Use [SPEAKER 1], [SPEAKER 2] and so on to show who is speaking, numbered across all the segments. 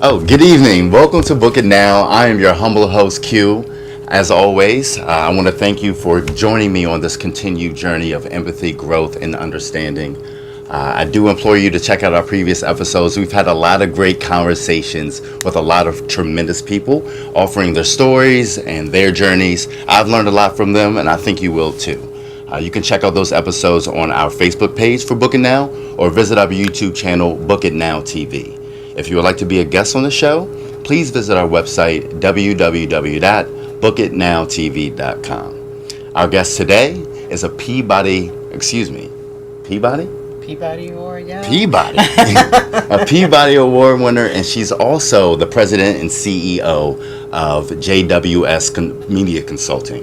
[SPEAKER 1] Oh, good evening. Welcome to Book It Now. I am your humble host, Q. As always, I want to thank you for joining me on this continued journey of empathy, growth, and understanding. I do implore you to check out our previous episodes. We've had a lot of great conversations with a lot of tremendous people offering their stories and their journeys. I've learned a lot from them, and I think you will too. You can check out those episodes on our Facebook page for Book It Now or visit our YouTube channel, Book It Now TV. If you would like to be a guest on the show, please visit our website, www.bookitnowtv.com. Our guest today is a Peabody
[SPEAKER 2] Award, yeah.
[SPEAKER 1] Peabody. A Peabody Award winner, and she's also the president and CEO of JWS Media Consulting.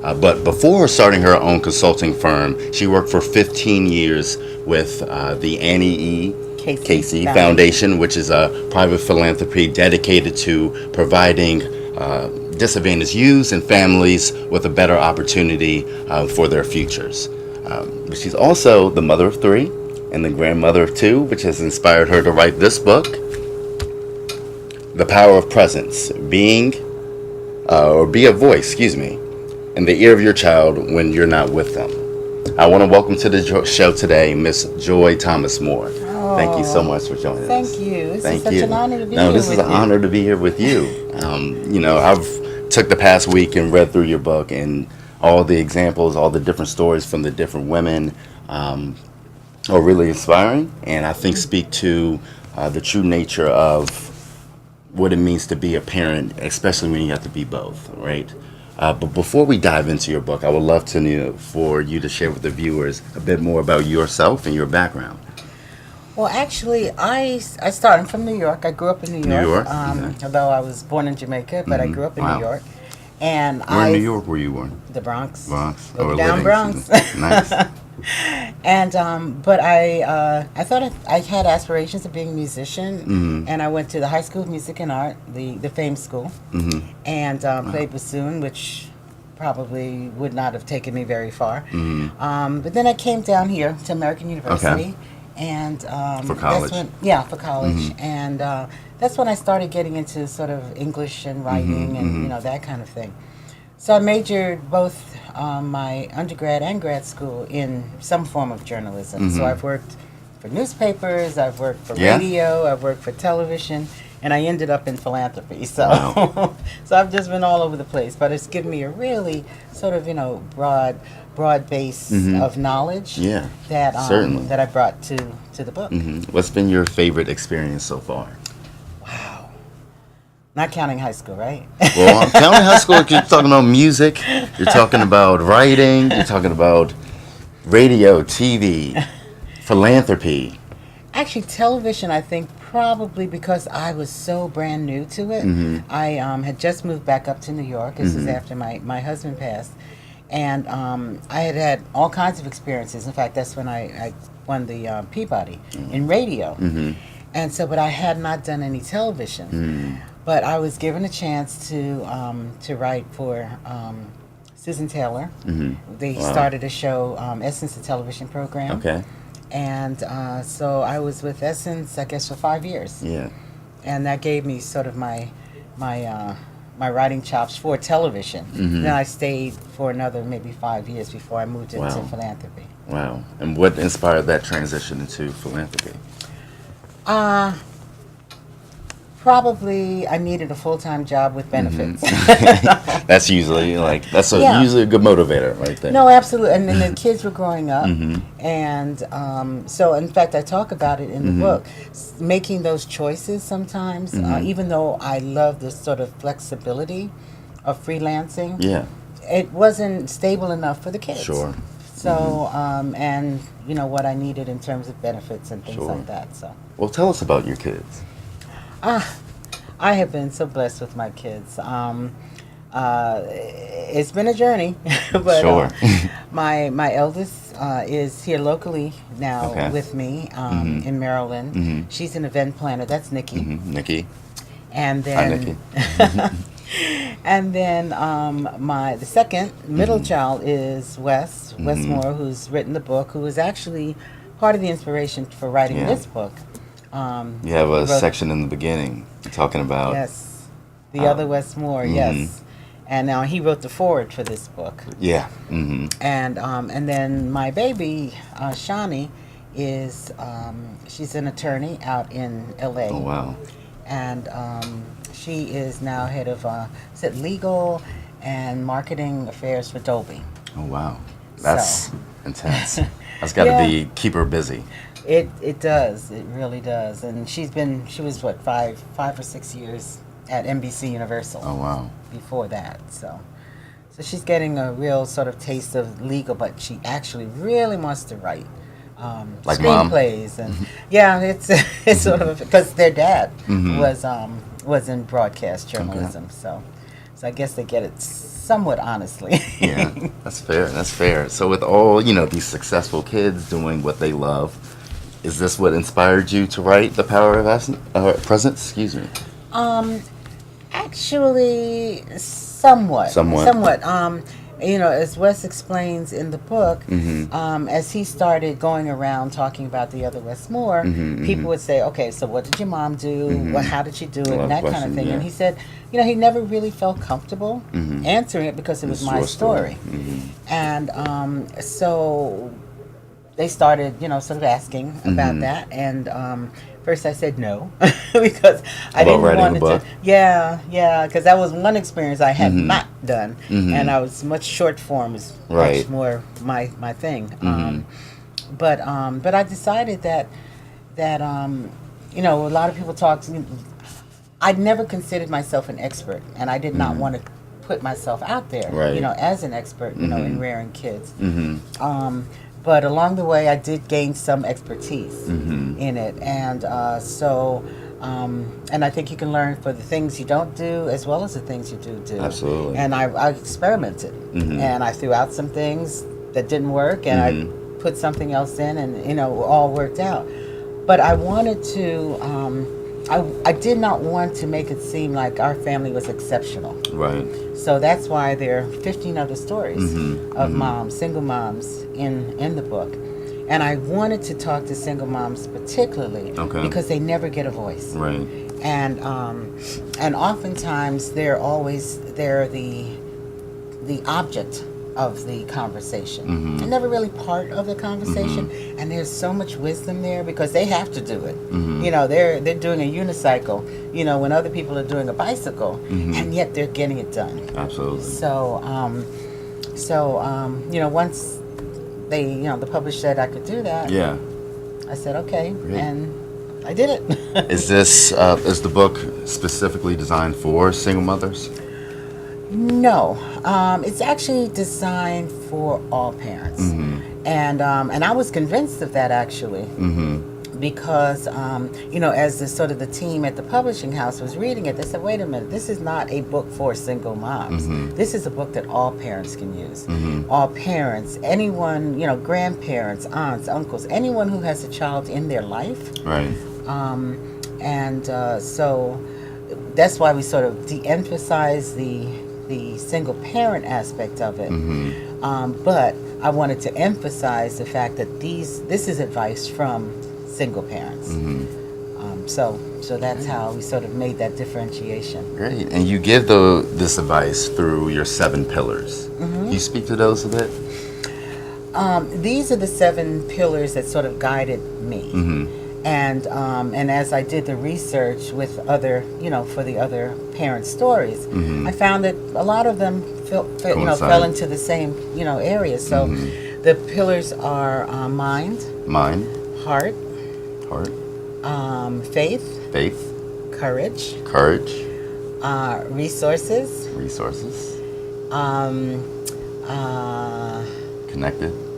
[SPEAKER 1] But before starting her own consulting firm, she worked for 15 years with the Annie E. Casey Foundation, which is a private philanthropy dedicated to providing disadvantaged youths and families with a better opportunity for their futures. She's also the mother of 3 and the grandmother of 2, which has inspired her to write this book, The Power of Presence, be a voice, in the ear of your child when you're not with them. I want to welcome to the show today Miss Joy Thomas Moore. Thank you so much for joining us.
[SPEAKER 2] Thank you. This is such an honor to be here.
[SPEAKER 1] No, this is an honor to be here with you. I've took the past week and read through your book, and all the examples, all the different stories from the different women are really inspiring, and I think speak to the true nature of what it means to be a parent, especially when you have to be both, right? But before we dive into your book, I would love for you to share with the viewers a bit more about yourself and your background.
[SPEAKER 2] Well, actually, I started from New York. I grew up in New York. Although I was born in Jamaica, but I grew up in New York. And
[SPEAKER 1] Where in New York were you born?
[SPEAKER 2] The Bronx.
[SPEAKER 1] Down
[SPEAKER 2] Bronx.
[SPEAKER 1] Nice.
[SPEAKER 2] And but I thought I had aspirations of being a musician, and I went to the High School of Music and Art, the famed school, and played bassoon, which probably would not have taken me very far. But then I came down here to American University.
[SPEAKER 1] Okay.
[SPEAKER 2] And
[SPEAKER 1] for college.
[SPEAKER 2] For college, and that's when I started getting into sort of English and writing and that kind of thing. So I majored both my undergrad and grad school in some form of journalism. So I've worked for newspapers, I've worked for radio, I've worked for television, and I ended up in philanthropy. So,
[SPEAKER 1] wow.
[SPEAKER 2] So I've just been all over the place, but it's given me a really sort of broad base of knowledge that I brought to the book.
[SPEAKER 1] What's been your favorite experience so far?
[SPEAKER 2] Wow. Not counting high school, right?
[SPEAKER 1] Well, counting high school, you're talking about music, you're talking about writing, you're talking about radio, TV, philanthropy.
[SPEAKER 2] Actually, television, I think, probably because I was so brand new to it. I had just moved back up to New York. This is after my husband passed. And I had all kinds of experiences. In fact, that's when I won the Peabody in radio. And so, but I had not done any television. But I was given a chance to write for Susan Taylor. They started a show, Essence, the television program.
[SPEAKER 1] Okay.
[SPEAKER 2] And so I was with Essence, I guess, for 5 years.
[SPEAKER 1] Yeah.
[SPEAKER 2] And that gave me sort of my writing chops for television. Then I stayed for another maybe 5 years before I moved into philanthropy.
[SPEAKER 1] Wow. And what inspired that transition into philanthropy?
[SPEAKER 2] Probably I needed a full-time job with benefits.
[SPEAKER 1] That's usually usually a good motivator right there.
[SPEAKER 2] No, absolutely. And then the kids were growing up. And so, in fact, I talk about it in the book, making those choices sometimes, even though I love this sort of flexibility of freelancing.
[SPEAKER 1] Yeah.
[SPEAKER 2] It wasn't stable enough for the kids.
[SPEAKER 1] Sure.
[SPEAKER 2] So, and what I needed in terms of benefits and things like that. So.
[SPEAKER 1] Well, tell us about your kids.
[SPEAKER 2] I have been so blessed with my kids. It's been a journey, but
[SPEAKER 1] Sure.
[SPEAKER 2] my eldest is here locally now
[SPEAKER 1] Okay.
[SPEAKER 2] with me in Maryland. She's an event planner. That's Nikki.
[SPEAKER 1] Nikki.
[SPEAKER 2] And
[SPEAKER 1] Hi,
[SPEAKER 2] then,
[SPEAKER 1] Nikki.
[SPEAKER 2] and then the second middle child is Wes Moore, who's written the book, who was actually part of the inspiration for writing
[SPEAKER 1] Yeah.
[SPEAKER 2] this book.
[SPEAKER 1] You have a
[SPEAKER 2] wrote-
[SPEAKER 1] section in the beginning talking about.
[SPEAKER 2] Yes, the other Wes Moore. Yes, and now he wrote the foreword for this book.
[SPEAKER 1] Yeah.
[SPEAKER 2] And then my baby Shani is she's an attorney out in L.A.
[SPEAKER 1] Oh wow.
[SPEAKER 2] And she is now head of is it legal and marketing affairs for Dolby.
[SPEAKER 1] Oh wow. That's
[SPEAKER 2] So.
[SPEAKER 1] intense. That's got to
[SPEAKER 2] Yeah.
[SPEAKER 1] be keep her busy.
[SPEAKER 2] It does. It really does. And she was what, 5 or 6 years at NBC Universal
[SPEAKER 1] Oh wow.
[SPEAKER 2] before that. So she's getting a real sort of taste of legal, but she actually really wants to write
[SPEAKER 1] Like Mom?
[SPEAKER 2] screenplays and yeah, it's sort of because their dad was in broadcast journalism. So I guess they get it somewhat honestly.
[SPEAKER 1] Yeah, that's fair. That's fair. So with all these successful kids doing what they love, is this what inspired you to write The Power of Presence? Excuse me.
[SPEAKER 2] Actually, somewhat.
[SPEAKER 1] Somewhat.
[SPEAKER 2] As Wes explains in the book, as he started going around talking about the other Wes Moore, people would say, "Okay, so what did your mom do? How did she do it?"
[SPEAKER 1] lot
[SPEAKER 2] And that
[SPEAKER 1] of
[SPEAKER 2] kind of
[SPEAKER 1] questions,
[SPEAKER 2] thing.
[SPEAKER 1] yeah.
[SPEAKER 2] And he said, he never really felt comfortable answering it because it was
[SPEAKER 1] It's
[SPEAKER 2] my
[SPEAKER 1] your story.
[SPEAKER 2] story. And so they started, sort of asking about that. And first I said no because I
[SPEAKER 1] About
[SPEAKER 2] didn't
[SPEAKER 1] writing
[SPEAKER 2] want
[SPEAKER 1] a
[SPEAKER 2] it
[SPEAKER 1] book?
[SPEAKER 2] to. Yeah, because that was one experience I had not done, and I was much short form is
[SPEAKER 1] Right.
[SPEAKER 2] much more my thing. But I decided that a lot of people talk. I'd never considered myself an expert, and I did not want to put myself out there,
[SPEAKER 1] Right.
[SPEAKER 2] as an expert, in rearing kids. But along the way, I did gain some expertise in it, and and I think you can learn for the things you don't do as well as the things you do.
[SPEAKER 1] Absolutely.
[SPEAKER 2] And I experimented, and I threw out some things that didn't work, and I put something else in, and it all worked out. But I wanted to. I did not want to make it seem like our family was exceptional.
[SPEAKER 1] Right.
[SPEAKER 2] So that's why there are 15 other stories of moms, single moms, in the book. And I wanted to talk to single moms particularly because they never get a voice.
[SPEAKER 1] Right.
[SPEAKER 2] And oftentimes they're the object of the conversation. They're never really part of the conversation. And there's so much wisdom there because they have to do it. They're doing a unicycle, when other people are doing a bicycle, and yet they're getting it done.
[SPEAKER 1] Absolutely.
[SPEAKER 2] So, once they, the publisher said I could do that,
[SPEAKER 1] Yeah.
[SPEAKER 2] I said okay,
[SPEAKER 1] Great.
[SPEAKER 2] and I did it.
[SPEAKER 1] Is the book specifically designed for single mothers?
[SPEAKER 2] No, it's actually designed for all parents, and I was convinced of that actually, because as the sort of the team at the publishing house was reading it, they said, "Wait a minute, this is not a book for single moms. This is a book that all parents can use. All parents, anyone, grandparents, aunts, uncles, anyone who has a child in their life."
[SPEAKER 1] Right.
[SPEAKER 2] So that's why we sort of de-emphasize the single parent aspect of it. But I wanted to emphasize the fact that this is advice from single parents. So that's how we sort of made that differentiation.
[SPEAKER 1] Great. And you give this advice through your 7 pillars. Can you speak to those a bit?
[SPEAKER 2] These are the 7 pillars that sort of guided me. And as I did the research with other, for the other parent stories, I found that a lot of them fell into the same, areas. So the pillars are mind, heart, faith, courage, resources,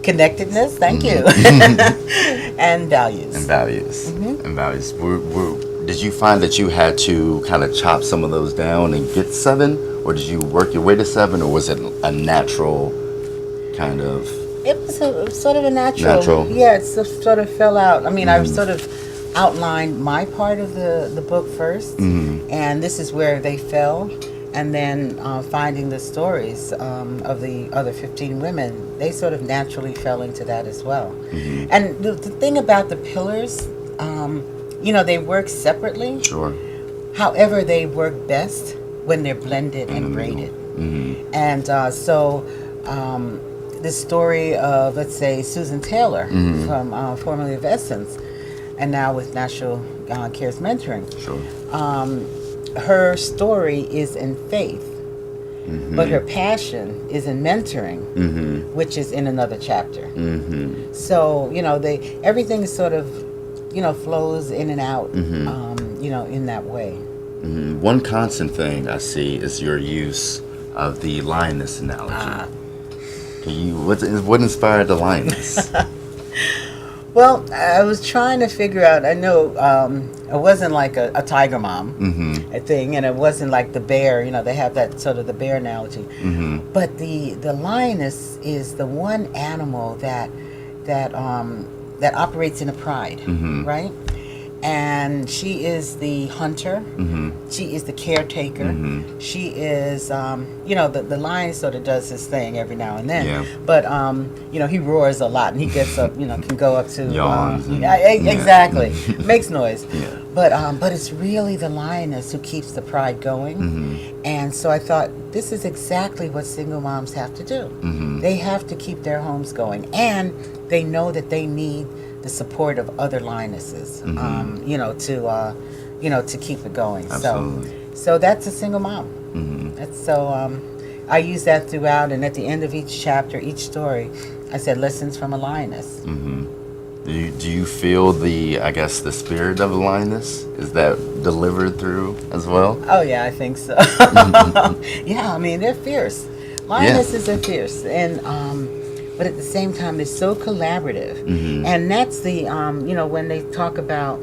[SPEAKER 2] connectedness, thank you, and values.
[SPEAKER 1] And values. Did you find that you had to kind of chop some of those down and get 7? Or did you work your way to 7? Or was it a natural kind of
[SPEAKER 2] It was sort of a natural.
[SPEAKER 1] Natural.
[SPEAKER 2] Yeah, it sort of fell out. I mean, I sort of outlined my part of the book 1st, and this is where they fell. And then finding the stories of the other 15 women, they sort of naturally fell into that as well. And the thing about the pillars, they work separately.
[SPEAKER 1] Sure.
[SPEAKER 2] However, they work best when they're blended and braided. And so the story of, let's say, Susan Taylor from formerly of Essence, and now with National Cares Mentoring.
[SPEAKER 1] Sure.
[SPEAKER 2] Her story is in faith, but her passion is in mentoring, which is in another chapter. So everything is sort of flows in and out, in that way.
[SPEAKER 1] One constant thing I see is your use of the lioness analogy. What inspired the lioness?
[SPEAKER 2] Well, I was trying to figure out. I know it wasn't like a tiger mom thing, and it wasn't like the bear. They have that sort of the bear analogy. But the lioness is the one animal that operates in a pride, right? And she is the hunter. She is the caretaker. She is, the lion sort of does his thing every now and then.
[SPEAKER 1] Yeah.
[SPEAKER 2] But, he roars a lot, and he gets up, can go up to...
[SPEAKER 1] Yawns.
[SPEAKER 2] Exactly. Makes noise.
[SPEAKER 1] Yeah.
[SPEAKER 2] But it's really the lioness who keeps the pride going. And so I thought, this is exactly what single moms have to do. They have to keep their homes going. And they know that they need the support of other lionesses, to keep it going.
[SPEAKER 1] Absolutely.
[SPEAKER 2] So that's a single mom. I use that throughout, and at the end of each chapter, each story, I said lessons from a lioness.
[SPEAKER 1] Do you feel the spirit of a lioness? Is that delivered through as well?
[SPEAKER 2] Oh yeah, I think so. Yeah, I mean they're fierce. Lionesses are fierce, and but at the same time, they're so collaborative. And that's the, when they talk about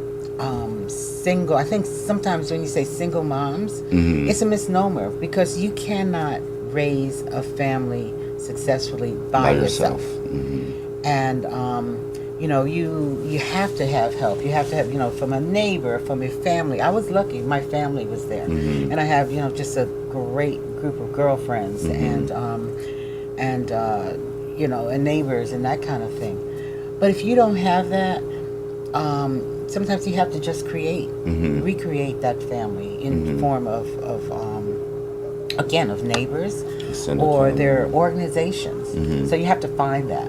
[SPEAKER 2] single, I think sometimes when you say single moms, it's a misnomer because you cannot raise a family successfully by yourself. And, you have to have help. You have to have, from a neighbor, from your family. I was lucky. My family was there. And I have, just a great group of girlfriends and neighbors and that kind of thing. But if you don't have that, sometimes you have to just recreate that family in the form of neighbors or their organizations. So you have to find that.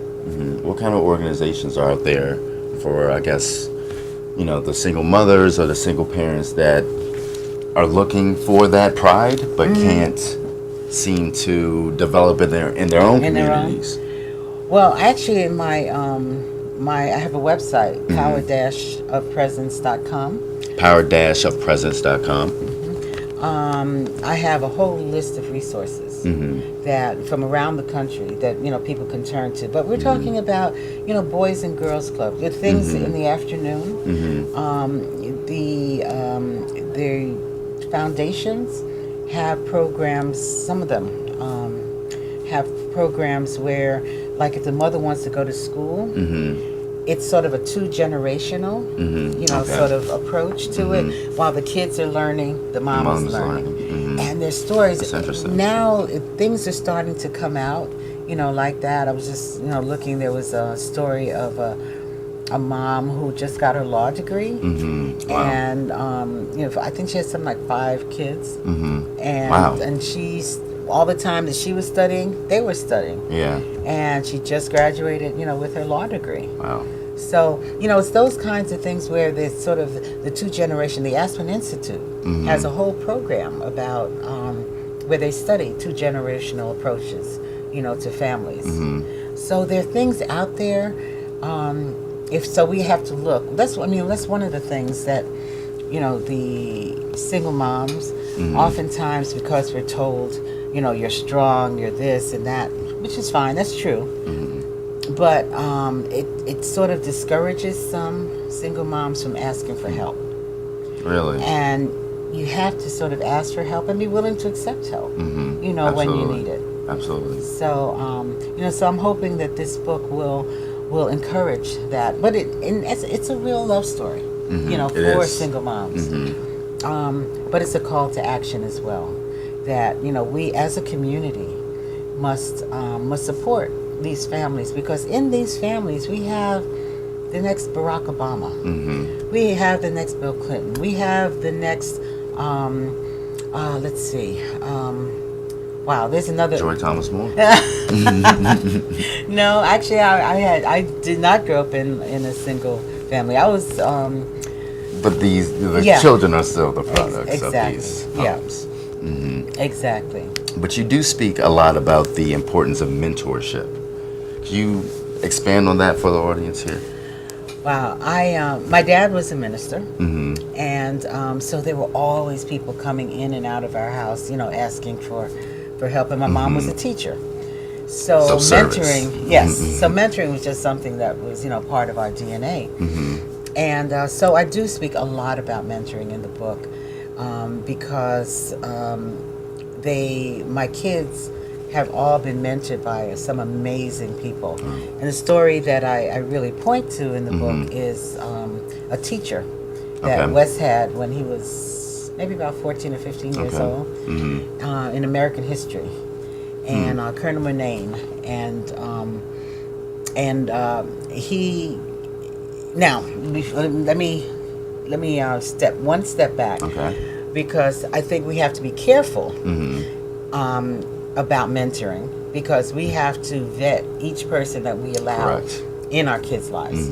[SPEAKER 1] What kind of organizations are out there for, the single mothers or the single parents that are looking for that pride but can't seem to develop in their own communities?
[SPEAKER 2] Well, actually, in my I have a website, power-ofpresence.com.
[SPEAKER 1] Power-ofpresence.com.
[SPEAKER 2] I have a whole list of resources that from around the country that people can turn to. But we're talking about Boys and Girls Club. The things in the afternoon. The foundations have programs. Some of them have programs where, like, if the mother wants to go to school, it's sort of a two-generational, sort of approach to it. While the kids are learning, the mom is learning. And there's stories.
[SPEAKER 1] That's interesting.
[SPEAKER 2] Now, things are starting to come out, like that. I was just, looking. There was a story of a mom who just got her law degree.
[SPEAKER 1] Wow.
[SPEAKER 2] And, I think she has something like 5 kids. And,
[SPEAKER 1] wow.
[SPEAKER 2] And she's... all the time that she was studying, they were studying.
[SPEAKER 1] Yeah.
[SPEAKER 2] And she just graduated, with her law degree.
[SPEAKER 1] Wow.
[SPEAKER 2] So, it's those kinds of things where there's sort of the two-generation, the Aspen Institute has a whole program about where they study two-generational approaches, to families. So there are things out there. We have to look. That's one of the things that, the single moms, oftentimes because we're told, you're strong, you're this and that, which is fine, that's true. But it sort of discourages some single moms from asking for help.
[SPEAKER 1] Really?
[SPEAKER 2] And you have to sort of ask for help and be willing to accept help, when you need it.
[SPEAKER 1] Absolutely.
[SPEAKER 2] So, so I'm hoping that this book will encourage that. But it's a real love story,
[SPEAKER 1] It
[SPEAKER 2] for
[SPEAKER 1] is.
[SPEAKER 2] single moms. But it's a call to action as well. That we as a community must support these families, because in these families we have the next Barack Obama, we have the next Bill Clinton, we have the next. Let's see. Wow, there's another.
[SPEAKER 1] Joy Thomas Moore.
[SPEAKER 2] No, actually, I did not grow up in a single family. I was.
[SPEAKER 1] But the
[SPEAKER 2] Yeah.
[SPEAKER 1] children are still the products
[SPEAKER 2] Exactly.
[SPEAKER 1] of these
[SPEAKER 2] Yeah.
[SPEAKER 1] homes.
[SPEAKER 2] Exactly.
[SPEAKER 1] But you do speak a lot about the importance of mentorship. Can you expand on that for the audience here?
[SPEAKER 2] Wow, my dad was a minister, and so there were always people coming in and out of our house, asking for help. And my mom was a teacher, so
[SPEAKER 1] service.
[SPEAKER 2] mentoring, yes, so mentoring was just something that was part of our DNA. And so I do speak a lot about mentoring in the book, because my kids have all been mentored by some amazing people. And the story that I really point to in the book is a teacher that
[SPEAKER 1] Okay.
[SPEAKER 2] Wes had when he was maybe about 14 or 15 years
[SPEAKER 1] Okay.
[SPEAKER 2] old, in American history. And Colonel Murnane. And he... Now, let me step one step back,
[SPEAKER 1] Okay.
[SPEAKER 2] because I think we have to be careful about mentoring, because we have to vet each person that we allow
[SPEAKER 1] Correct.
[SPEAKER 2] in our kids' lives.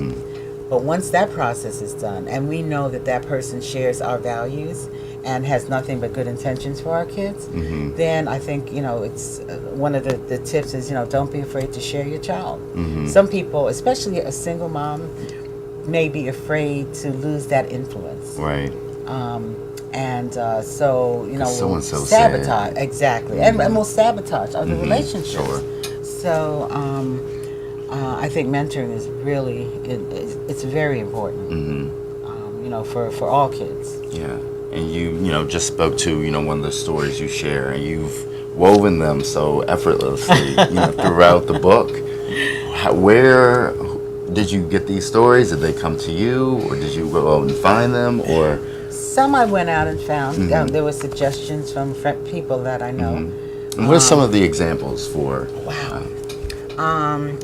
[SPEAKER 2] But once that process is done, and we know that that person shares our values and has nothing but good intentions for our kids, then I think it's one of the tips is don't be afraid to share your child. Some people, especially a single mom, may be afraid to lose that influence.
[SPEAKER 1] Right.
[SPEAKER 2] So we'll
[SPEAKER 1] so-and-so
[SPEAKER 2] sabotage,
[SPEAKER 1] said.
[SPEAKER 2] exactly, and we'll sabotage other relationships.
[SPEAKER 1] Sure.
[SPEAKER 2] So I think mentoring is really it's very important. For all kids.
[SPEAKER 1] Yeah. And you just spoke to one of the stories you share, and you've woven them so effortlessly throughout the book. Where did you get these stories? Did they come to you, or did you go out and find them, or?
[SPEAKER 2] Some I went out and found. There were suggestions from people that I know.
[SPEAKER 1] And what are some of the examples for?
[SPEAKER 2] Wow.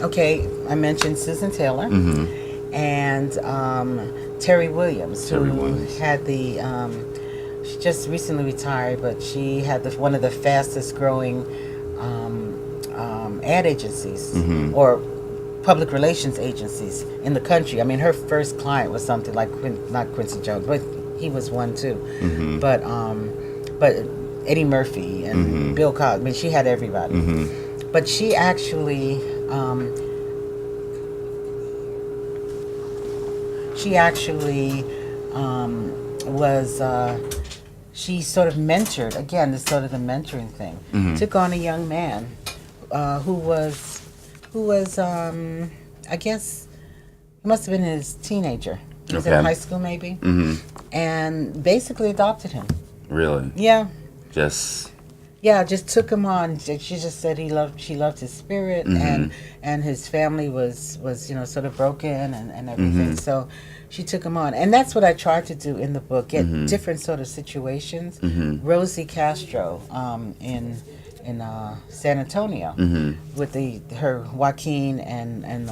[SPEAKER 2] Okay, I mentioned Susan Taylor and Terry Williams,
[SPEAKER 1] Terry
[SPEAKER 2] who
[SPEAKER 1] Williams.
[SPEAKER 2] had the. She just recently retired, but she had one of the fastest growing ad agencies or public relations agencies in the country. I mean, her first client was something like not Quincy Jones, but he was one too. But Eddie Murphy and Bill Cosby. I mean, she had everybody. But she actually was. She sort of mentored, again, this sort of the mentoring thing. Took on a young man who was I guess he must have been his teenager. He was in high school maybe, and basically adopted him.
[SPEAKER 1] Really?
[SPEAKER 2] Yeah,
[SPEAKER 1] Just.
[SPEAKER 2] just took him on. She just said she loved his spirit, and his family was sort of broken and everything. So she took him on, and that's what I tried to do in the book: get different sort of situations. Rosie Castro in San Antonio with her Joaquin and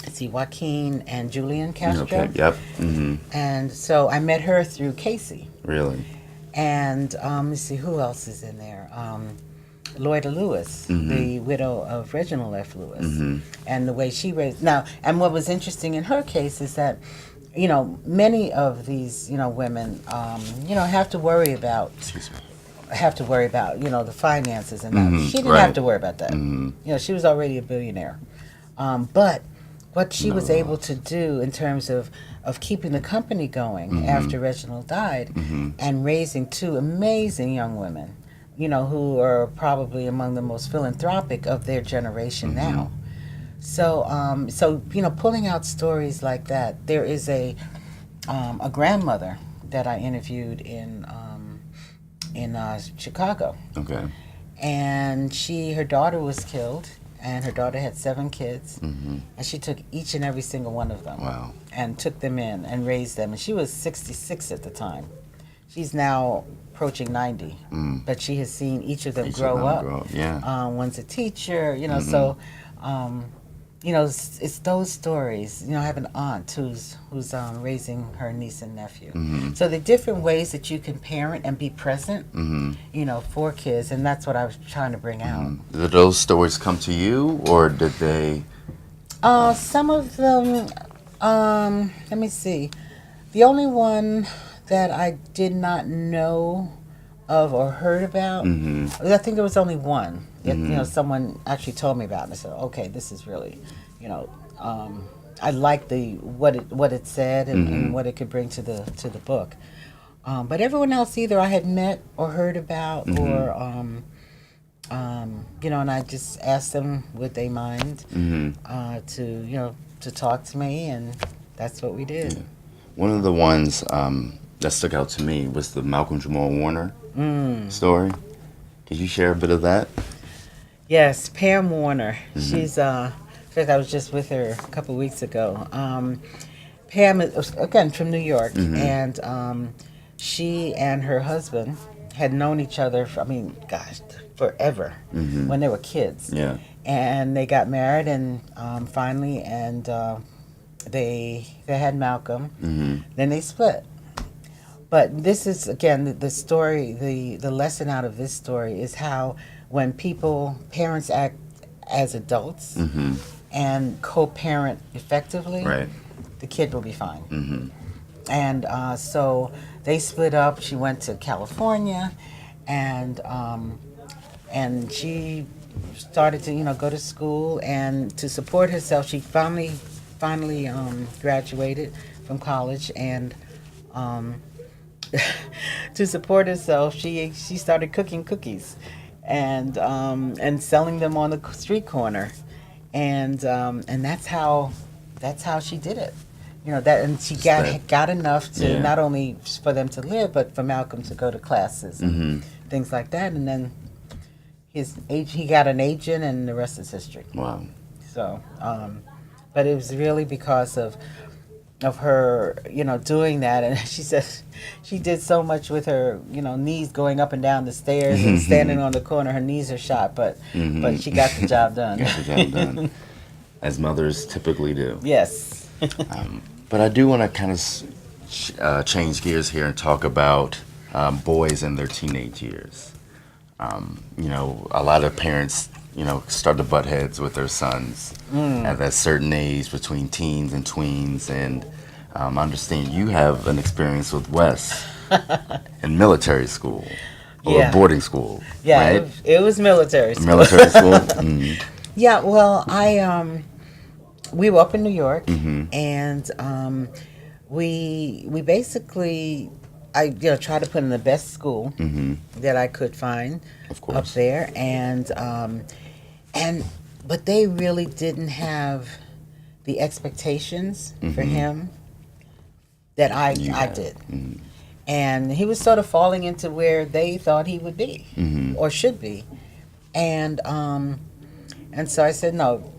[SPEAKER 2] let's see, Joaquin and Julian Castro.
[SPEAKER 1] Okay. Yep.
[SPEAKER 2] And so I met her through Casey.
[SPEAKER 1] Really.
[SPEAKER 2] And let's see, who else is in there? Loida Lewis, the widow of Reginald F. Lewis, and the way she raised. Now, and what was interesting in her case is that, many of these, women, have to worry about.
[SPEAKER 1] Excuse me.
[SPEAKER 2] Have to worry about, the finances and that. She didn't have to worry about that. She was already a billionaire. But what she was able to do in terms of keeping the company going after Reginald died and raising two amazing young women, who are probably among the most philanthropic of their generation now. So, pulling out stories like that. There is a grandmother that I interviewed in Chicago.
[SPEAKER 1] Okay.
[SPEAKER 2] and her daughter was killed, and her daughter had 7 kids, and she took each and every single one of them,
[SPEAKER 1] Wow.
[SPEAKER 2] and took them in and raised them. And she was 66 at the time. She's now approaching 90, but she has seen each of them
[SPEAKER 1] Each of
[SPEAKER 2] grow
[SPEAKER 1] them
[SPEAKER 2] up.
[SPEAKER 1] grow up, yeah.
[SPEAKER 2] One's a teacher, so. It's those stories. I have an aunt who's raising her niece and nephew. So the different ways that you can parent and be present, for kids, and that's what I was trying to bring out.
[SPEAKER 1] Did those stories come to you, or did they?
[SPEAKER 2] Some of them, let me see. The only one that I did not know of or heard about, I think there was only one that, someone actually told me about, and I said, okay, this is really, I like what it said and what it could bring to the book. But everyone else either I had met or heard about, or and I just asked them would they mind to talk to me, and that's what we did.
[SPEAKER 1] Yeah. One of the ones that stuck out to me was the Malcolm Jamal Warner story. Could you share a bit of that?
[SPEAKER 2] Yes, Pam Warner. She's in fact, I was just with her a couple of weeks ago. Pam is, again, from New York, and she and her husband had known each other for, forever, when they were kids.
[SPEAKER 1] Yeah.
[SPEAKER 2] And they got married, and finally, and they had Malcolm. Then they split. But this is, again, the story, the lesson out of this story is how when parents act as adults and co-parent effectively,
[SPEAKER 1] Right.
[SPEAKER 2] the kid will be fine. And so they split up. She went to California, and she started to go to school, and to support herself, she finally graduated from college, and to support herself, she started cooking cookies, and selling them on the street corner, and that's how she did it. And she got enough to not only for them to live, but for Malcolm to go to classes and things like that. And then he got an agent, and the rest is history.
[SPEAKER 1] Wow.
[SPEAKER 2] So, but it was really because of her, doing that. And she said she did so much with her, knees going up and down the stairs and standing on the corner. Her knees are shot, but she got the job done.
[SPEAKER 1] Got the job done, as mothers typically do.
[SPEAKER 2] Yes.
[SPEAKER 1] But I do want to kind of change gears here and talk about boys in their teenage years. A lot of parents, start to butt heads with their sons at that certain age between teens and tweens. And I understand you have an experience with Wes in military school or boarding school.
[SPEAKER 2] Yeah,
[SPEAKER 1] right?
[SPEAKER 2] it was military school.
[SPEAKER 1] Military school?
[SPEAKER 2] Yeah, well, we were up in New York, and we basically, I tried to put in the best school that I could find,
[SPEAKER 1] of course,
[SPEAKER 2] up there, but they really didn't have the expectations for him that I did. And he was sort of falling into where they thought he would be or should be, and so I said, no,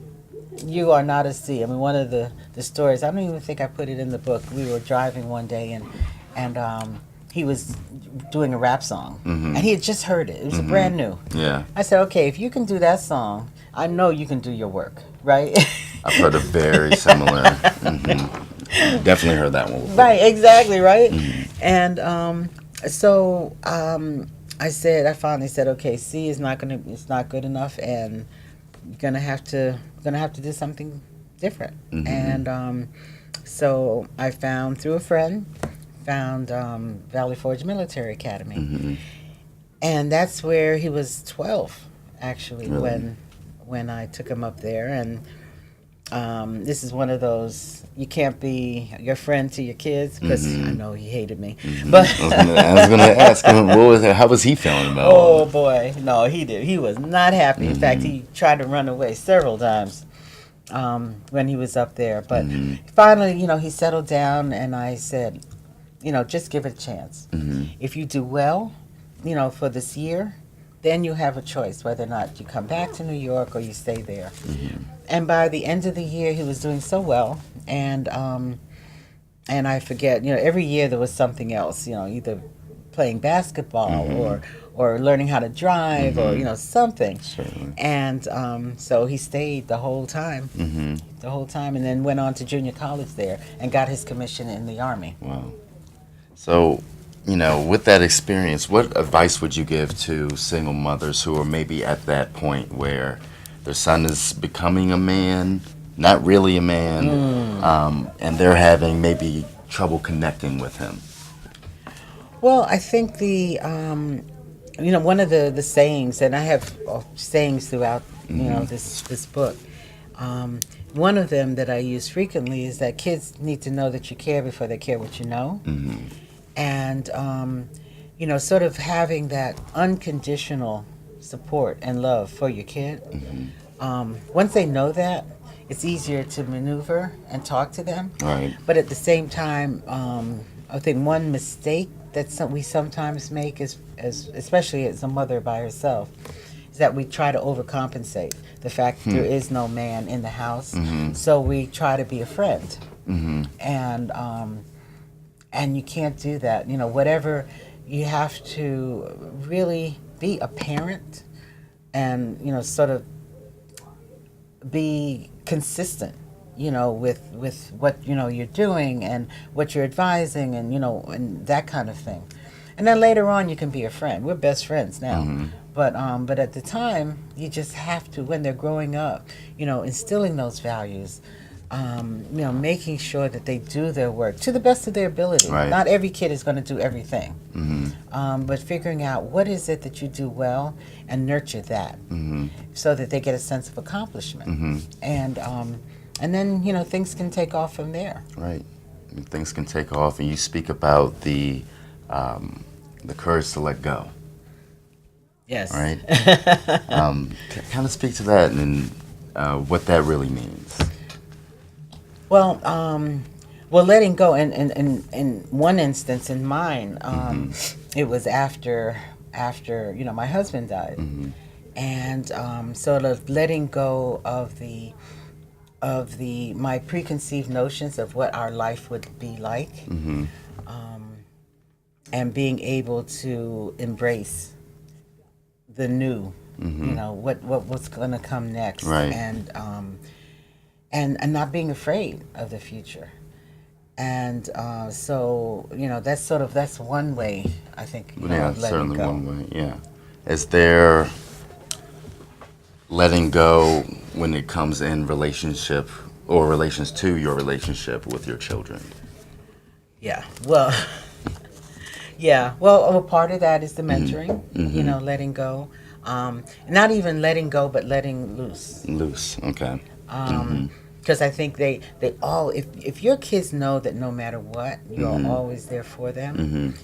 [SPEAKER 2] you are not a C. I mean, one of the stories, I don't even think I put it in the book. We were driving one day, and he was doing a rap song, and he had just heard it. It was brand new.
[SPEAKER 1] Yeah.
[SPEAKER 2] I said, okay, if you can do that song, I know you can do your work, right?
[SPEAKER 1] I've heard a very similar. Definitely heard that one before.
[SPEAKER 2] Right, exactly, right? And so I finally said, okay, C is it's not good enough, and you're gonna have to do something different. And so I found, through a friend, Valley Forge Military Academy, and that's where he was 12, actually,
[SPEAKER 1] Really?
[SPEAKER 2] when I took him up there. And this is one of those, you can't be your friend to your kids, because I know he hated me. But
[SPEAKER 1] I was gonna ask him, how was he feeling about?
[SPEAKER 2] Oh boy, no, he did. He was not happy. In fact, he tried to run away several times when he was up there. But finally, he settled down, and I said, just give it a chance. If you do well, for this year, then you have a choice whether or not you come back to New York or you stay there. And by the end of the year, he was doing so well, and I forget, every year there was something else, either playing basketball or learning how to drive or something.
[SPEAKER 1] Certainly.
[SPEAKER 2] And so he stayed the whole time, and then went on to junior college there and got his commission in the Army.
[SPEAKER 1] Wow. So, with that experience, what advice would you give to single mothers who are maybe at that point where their son is becoming a man, not really a man, and they're having maybe trouble connecting with him?
[SPEAKER 2] Well, I think one of the sayings, and I have sayings throughout, this book. One of them that I use frequently is that kids need to know that you care before they care what you know. And, sort of having that unconditional support and love for your kid. Once they know that, it's easier to maneuver and talk to them.
[SPEAKER 1] Right.
[SPEAKER 2] But at the same time, I think one mistake that we sometimes make, especially as a mother by herself, is that we try to overcompensate the fact that there is no man in the house. So we try to be a friend. And you can't do that. Whatever, you have to really be a parent and, sort of be consistent, with what, you're doing and what you're advising and, and that kind of thing. And then later on you can be a friend. We're best friends now. But at the time, you just have to, when they're growing up, instilling those values, making sure that they do their work to the best of their ability.
[SPEAKER 1] Right.
[SPEAKER 2] Not every kid is going to do everything. But figuring out what is it that you do well and nurture that so that they get a sense of accomplishment. And then, things can take off from there.
[SPEAKER 1] Right. And things can take off, and you speak about the courage to let go.
[SPEAKER 2] Yes.
[SPEAKER 1] Right. Kind of speak to that and what that really means.
[SPEAKER 2] Well, letting go. In one instance, in mine, it was after my husband died, and sort of letting go of my preconceived notions of what our life would be like, and being able to embrace the new, what's going to come next,
[SPEAKER 1] right.
[SPEAKER 2] And not being afraid of the future. And so, that's one way, I think,
[SPEAKER 1] Yeah,
[SPEAKER 2] of letting
[SPEAKER 1] certainly
[SPEAKER 2] go.
[SPEAKER 1] one way, yeah. Is there letting go when it comes in relationship or relations to your relationship with your children?
[SPEAKER 2] Yeah, well, a part of that is the mentoring, letting go. Not even letting go, but letting loose.
[SPEAKER 1] Loose, okay.
[SPEAKER 2] Because I think they all, if your kids know that no matter what, you're always there for them,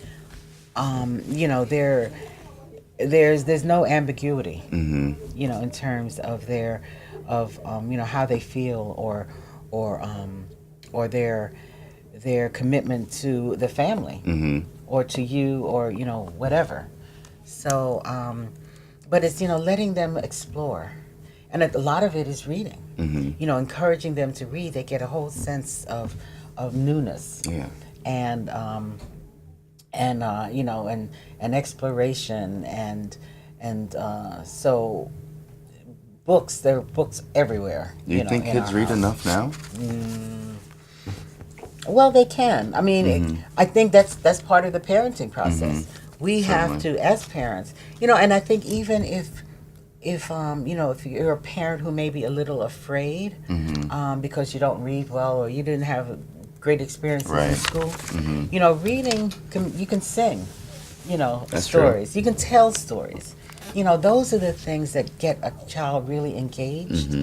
[SPEAKER 2] there's no ambiguity, in terms of how they feel or their commitment to the family or to you or, whatever. So, but it's, letting them explore. And a lot of it is reading. Encouraging them to read. They get a whole sense of newness.
[SPEAKER 1] Yeah.
[SPEAKER 2] And exploration and so books. There are books everywhere.
[SPEAKER 1] Do you think kids read enough now?
[SPEAKER 2] Well, they can. I mean, I think that's part of the parenting process. We have to, as parents, and I think even if you're a parent who may be a little afraid because you don't read well or you didn't have great experiences in school, reading, you can sing,
[SPEAKER 1] That's
[SPEAKER 2] stories.
[SPEAKER 1] true.
[SPEAKER 2] You can tell stories. Those are the things that get a child really engaged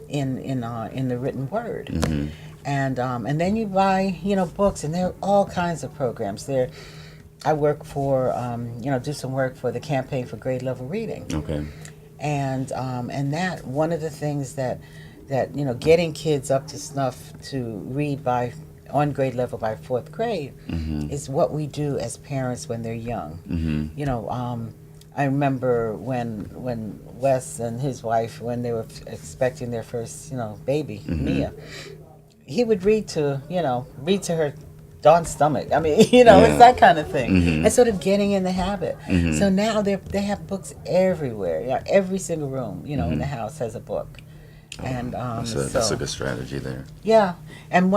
[SPEAKER 2] in the written word. And then you buy, books, and there are all kinds of programs. I work for, do some work for the Campaign for Grade Level Reading.
[SPEAKER 1] Okay.
[SPEAKER 2] And that one of the things that getting kids up to snuff to read on grade level by fourth grade is what we do as parents when they're young. I remember when Wes and his wife, when they were expecting their first, baby, Mia, he would read to her Dawn's stomach. I mean, it's that kind of thing. And sort of getting in the habit. So now they have books everywhere. Yeah, every single room, in the house has a book. And
[SPEAKER 1] that's a good strategy there.
[SPEAKER 2] yeah, and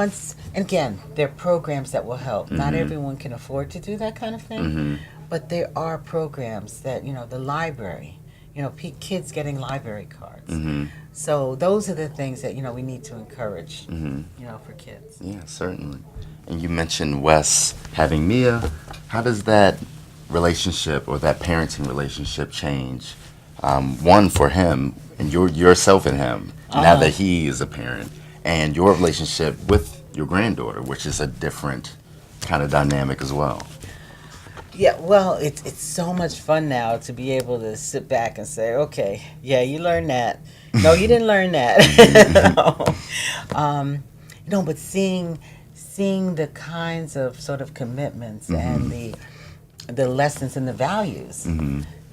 [SPEAKER 2] again, there are programs that will help. Not everyone can afford to do that kind of thing, but there are programs that the library, kids getting library cards. So those are the things that we need to encourage, for kids.
[SPEAKER 1] Yeah, certainly. And you mentioned Wes having Mia. How does that relationship or that parenting relationship change? One for him and yourself and him now that he is a parent, and your relationship with your granddaughter, which is a different kind of dynamic as well.
[SPEAKER 2] Yeah, well, it's so much fun now to be able to sit back and say, okay, yeah, you learned that. No, you didn't learn that. But seeing the kinds of sort of commitments and the lessons and the values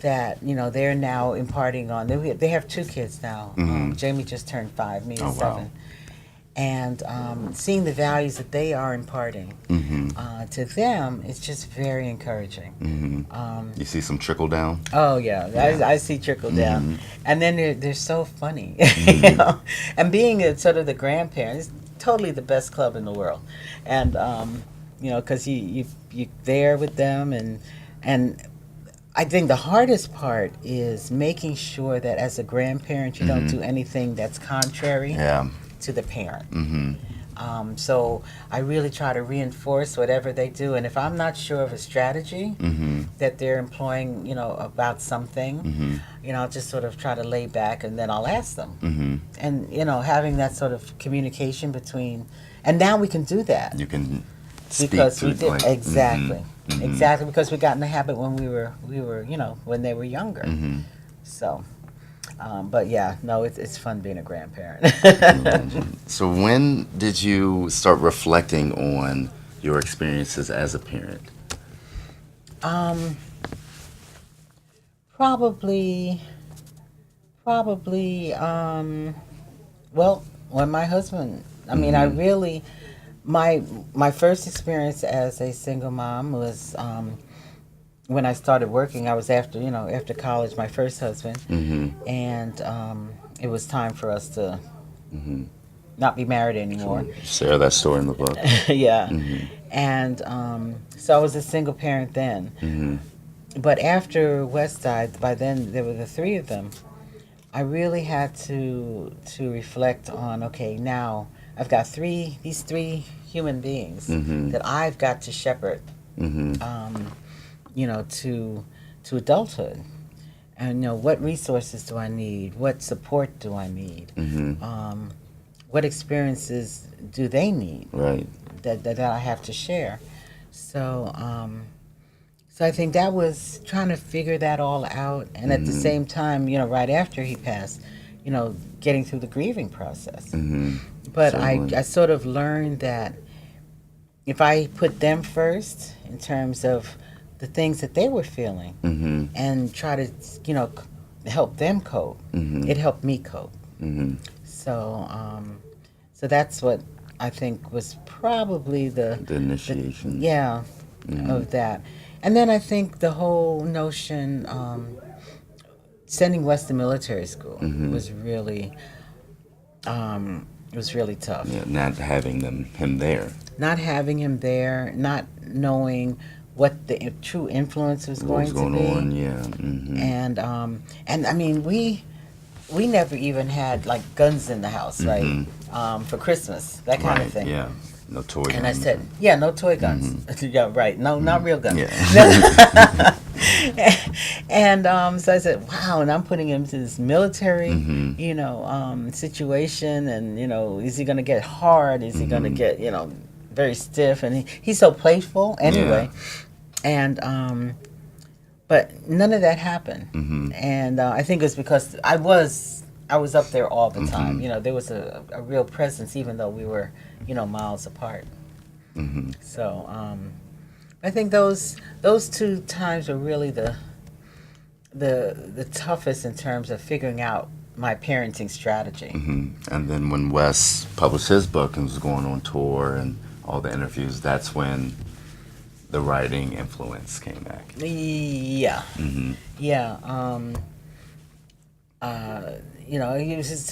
[SPEAKER 2] that they're now imparting on. They have 2 kids now. Jamie just turned 5, me is 7. And seeing the values that they are imparting to them is just very encouraging.
[SPEAKER 1] You see some trickle down?
[SPEAKER 2] Oh yeah, I see trickle down, and then they're so funny, And being sort of the grandparent is totally the best club in the world, and because you're there with them, and I think the hardest part is making sure that as a grandparent you don't do anything that's contrary to the parent. So I really try to reinforce whatever they do, and if I'm not sure of a strategy that they're employing, about something, I'll just sort of try to lay back, and then I'll ask them, and having that sort of communication between, and now we can do that.
[SPEAKER 1] You can speak
[SPEAKER 2] Because
[SPEAKER 1] to
[SPEAKER 2] we did
[SPEAKER 1] like,
[SPEAKER 2] exactly, exactly, because we got in the habit when we were, when they were younger. So, but yeah, no, it's fun being a grandparent.
[SPEAKER 1] So when did you start reflecting on your experiences as a parent?
[SPEAKER 2] Probably, well, when my husband, I mean, I really, my first experience as a single mom was when I started working. I was after college, my first husband, and it was time for us to not be married anymore.
[SPEAKER 1] Share that story in the book.
[SPEAKER 2] Yeah, and so I was a single parent then. But after Wes died, by then there were the 3 of them. I really had to reflect on, okay, now I've got these three human beings that I've got to shepherd, to adulthood. And what resources do I need? What support do I need? What experiences do they need?
[SPEAKER 1] Right.
[SPEAKER 2] That I have to share. So I think that was trying to figure that all out, and at the same time, right after he passed, getting through the grieving process. But I sort of learned that if I put them first in terms of the things that they were feeling, and try to, help them cope, it helped me cope. So that's what I think was probably the
[SPEAKER 1] initiation.
[SPEAKER 2] Of that. And then I think the whole notion, sending Wes to military school was really tough.
[SPEAKER 1] Yeah, not having him there.
[SPEAKER 2] Not having him there, not knowing what the true influence was going to be.
[SPEAKER 1] What was going on, yeah.
[SPEAKER 2] And I mean, we never even had like guns in the house, right? For Christmas, that kind of thing.
[SPEAKER 1] Yeah. No toy guns.
[SPEAKER 2] And I said, yeah, no toy guns. Yeah, right. No, not real guns.
[SPEAKER 1] Yeah.
[SPEAKER 2] And so I said, wow, and I'm putting him to this military, situation, and, is he going to get hard? Is he going to get, very stiff? And he's so playful anyway. Yeah. And, but none of that happened. And I think it's because I was up there all the time. There was a real presence, even though we were, miles apart. So I think those 2 times were really the toughest in terms of figuring out my parenting strategy.
[SPEAKER 1] And then when Wes published his book and was going on tour and all the interviews, that's when the writing influence came back.
[SPEAKER 2] Yeah, yeah.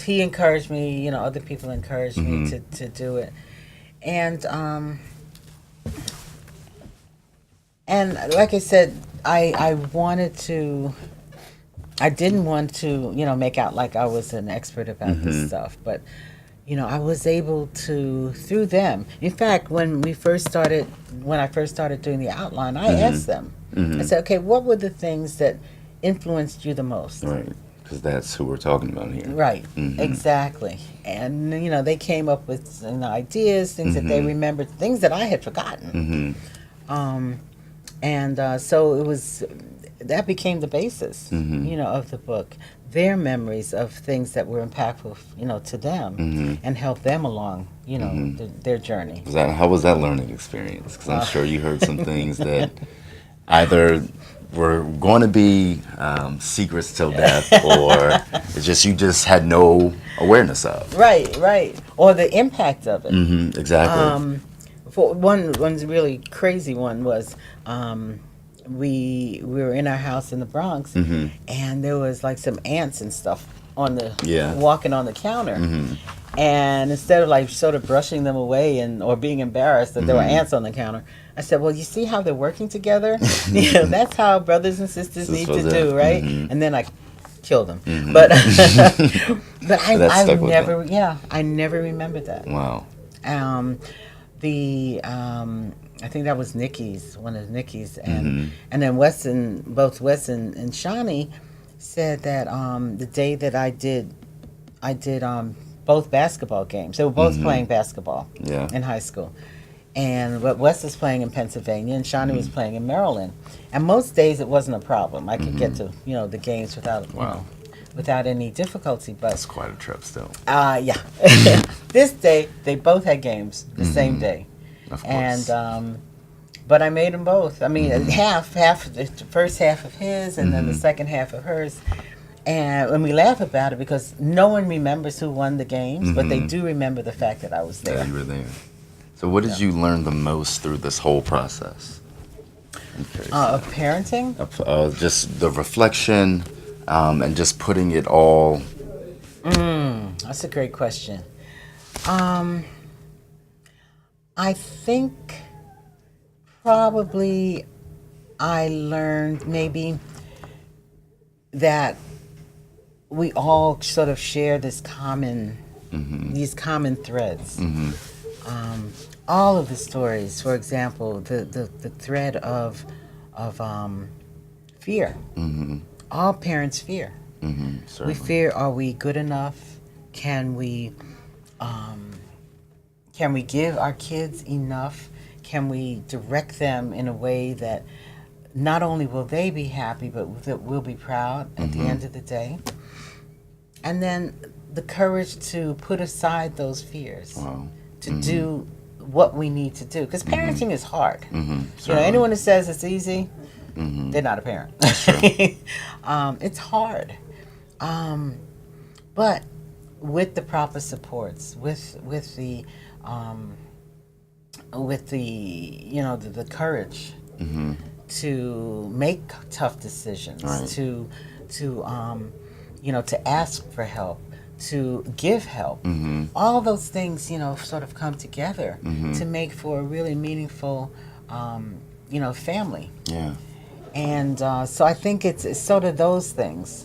[SPEAKER 2] He encouraged me. Other people encouraged me to do it, and like I said, I wanted to. I didn't want to, make out like I was an expert about this stuff, but I was able to through them. In fact, when I first started doing the outline, I asked them. I said, "Okay, what were the things that influenced you the most?"
[SPEAKER 1] Right, because that's who we're talking about here.
[SPEAKER 2] Right, exactly. And they came up with ideas, things that they remembered, things that I had forgotten. So it was that became the basis, of the book. Their memories of things that were impactful, to them, and help them along, their journey.
[SPEAKER 1] How was that learning experience? Because I'm sure you heard some things that either were going to be secrets till death, or you just had no awareness of.
[SPEAKER 2] Right. Or the impact of it.
[SPEAKER 1] Exactly.
[SPEAKER 2] For one's really crazy one was. We were in our house in the Bronx, and there was like some ants and stuff walking on the counter, and instead of like sort of brushing them away or being embarrassed that there were ants on the counter, I said, "Well, you see how they're working together? That's how brothers and sisters need to do, right?" And then I killed them, but I never remembered that.
[SPEAKER 1] Wow.
[SPEAKER 2] I think that was one of Nikki's, and then both Wes and Shawnee said that the day that I did both basketball games. They were both playing basketball in high school, and Wes was playing in Pennsylvania, and Shawnee was playing in Maryland. And most days it wasn't a problem. I could get to the games without any difficulty. But
[SPEAKER 1] that's quite a trip still.
[SPEAKER 2] Yeah. This day they both had games the same day.
[SPEAKER 1] Of course.
[SPEAKER 2] And but I made them both. I mean, half the first half of his, and then the second half of hers. And we laugh about it because no one remembers who won the games, but they do remember the fact that I was there.
[SPEAKER 1] Yeah, you were there. So, what did you learn the most through this whole process?
[SPEAKER 2] Of parenting?
[SPEAKER 1] Just the reflection, and just putting it all.
[SPEAKER 2] That's a great question. I think probably I learned maybe that we all sort of share this these common threads. All of the stories, for example, the thread of fear. All parents fear. We fear: are we good enough? Can we give our kids enough? Can we direct them in a way that not only will they be happy, but that we'll be proud at the end of the day? And then the courage to put aside those fears, to do what we need to do. Because parenting is hard. Anyone who says it's easy, they're not a parent. It's hard. But with the proper supports, with the the courage to make tough decisions, to ask for help, to give help. All those things, sort of come together to make for a really meaningful, family.
[SPEAKER 1] Yeah.
[SPEAKER 2] And so I think it's sort of those things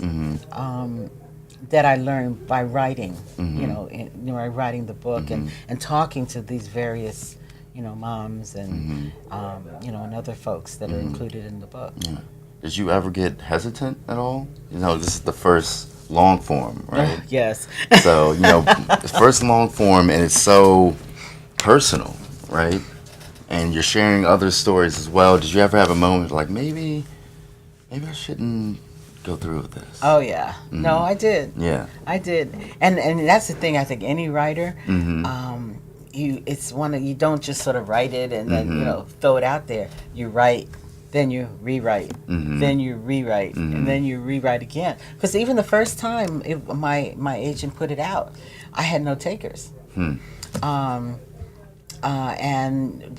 [SPEAKER 2] that I learned by writing, writing the book and talking to these various, moms and, and other folks that are included in the book.
[SPEAKER 1] Yeah. Did you ever get hesitant at all? This is the first long form, right?
[SPEAKER 2] Yes.
[SPEAKER 1] So, the first long form, and it's so personal, right? And you're sharing other stories as well. Did you ever have a moment like, maybe I shouldn't go through with this?
[SPEAKER 2] Oh, yeah. No, I did.
[SPEAKER 1] Yeah.
[SPEAKER 2] I did. And that's the thing, I think any writer, you don't just sort of write it and then, throw it out there. You write then you rewrite, then you rewrite, and then you rewrite again. Because even the first time my agent put it out, I had no takers. And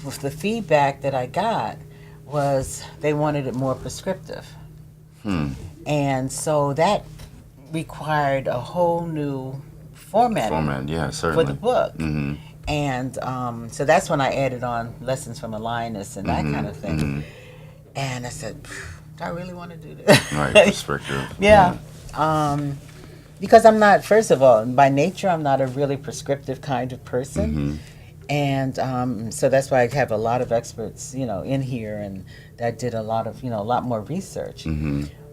[SPEAKER 2] with the feedback that I got was they wanted it more prescriptive. And so that required a whole new format,
[SPEAKER 1] yeah,
[SPEAKER 2] for
[SPEAKER 1] certainly.
[SPEAKER 2] the book. And so that's when I added on lessons from a lioness and that kind of thing. And I said, do I really want to do this?
[SPEAKER 1] Right, prescriptive.
[SPEAKER 2] Yeah. Because I'm not, first of all, by nature, I'm not a really prescriptive kind of person. And so that's why I have a lot of experts, in here, and that did a lot of, a lot more research.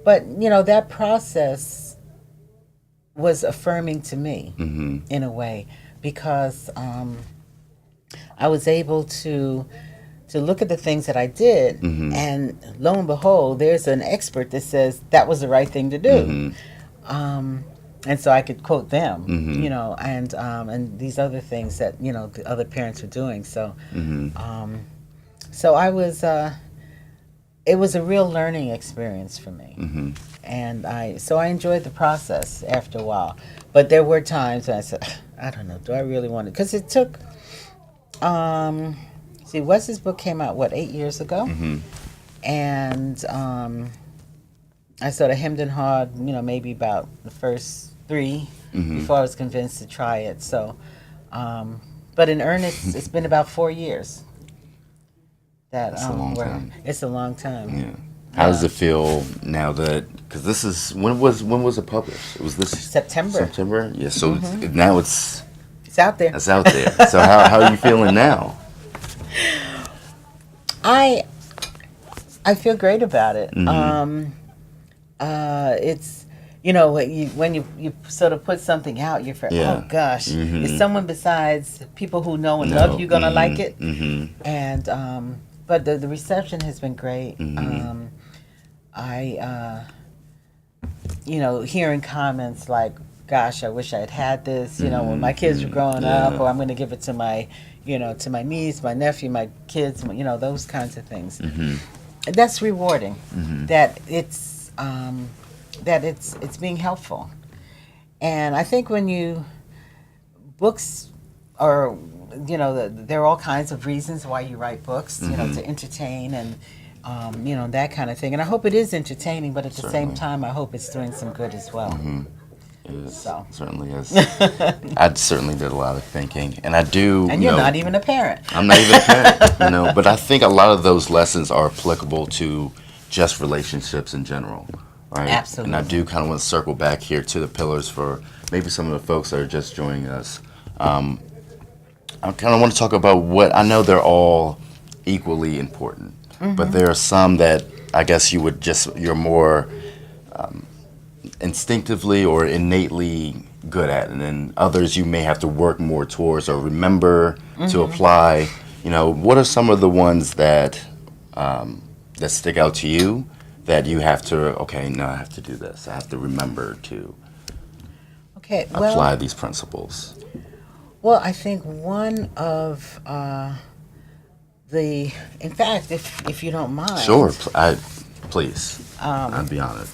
[SPEAKER 2] But, that process was affirming to me in a way, because I was able to look at the things that I did, and lo and behold, there's an expert that says that was the right thing to do. And so I could quote them, and these other things that the other parents were doing. So, so I was. It was a real learning experience for me, and I enjoyed the process after a while. But there were times when I said, I don't know, do I really want to? Because it took. See, Wes's book came out 8 years ago, and I sort of hemmed and hawed, maybe about the first 3 before I was convinced to try it. So, but in earnest, it's been about 4 years.
[SPEAKER 1] That's a long time.
[SPEAKER 2] It's a long time.
[SPEAKER 1] Yeah. How does it feel now that, because this is, when was it published? It was this
[SPEAKER 2] September.
[SPEAKER 1] September? Yeah, so now it's
[SPEAKER 2] out there.
[SPEAKER 1] It's out there. So how are you feeling now?
[SPEAKER 2] I feel great about it. It's when you sort of put something out, you're oh gosh, is someone besides people who know and love you gonna like it? And but the reception has been great. I hearing comments like, gosh, I wish I had this, when my kids were growing up, or I'm going to give it to my, to my niece, my nephew, my kids, those kinds of things. That's rewarding. That it's being helpful. And I think when books are, there are all kinds of reasons why you write books, to entertain and, that kind of thing. And I hope it is entertaining, but at the same time, I hope it's doing some good as well.
[SPEAKER 1] It is.
[SPEAKER 2] So.
[SPEAKER 1] Certainly is. I certainly did a lot of thinking, and I do.
[SPEAKER 2] And you're not even a parent.
[SPEAKER 1] I'm not even a parent, but I think a lot of those lessons are applicable to just relationships in general, right?
[SPEAKER 2] Absolutely.
[SPEAKER 1] And I do kind of want to circle back here to the pillars for maybe some of the folks that are just joining us. I kind of want to talk about what I know they're all equally important, but there are some that I guess you're more instinctively or innately good at, and then others you may have to work more towards or remember to apply. What are some of the ones that that stick out to you that you have to, now I have to do this. I have to remember to apply these principles.
[SPEAKER 2] Well, I think one of in fact, if you don't mind.
[SPEAKER 1] Sure, please. I'd be honored.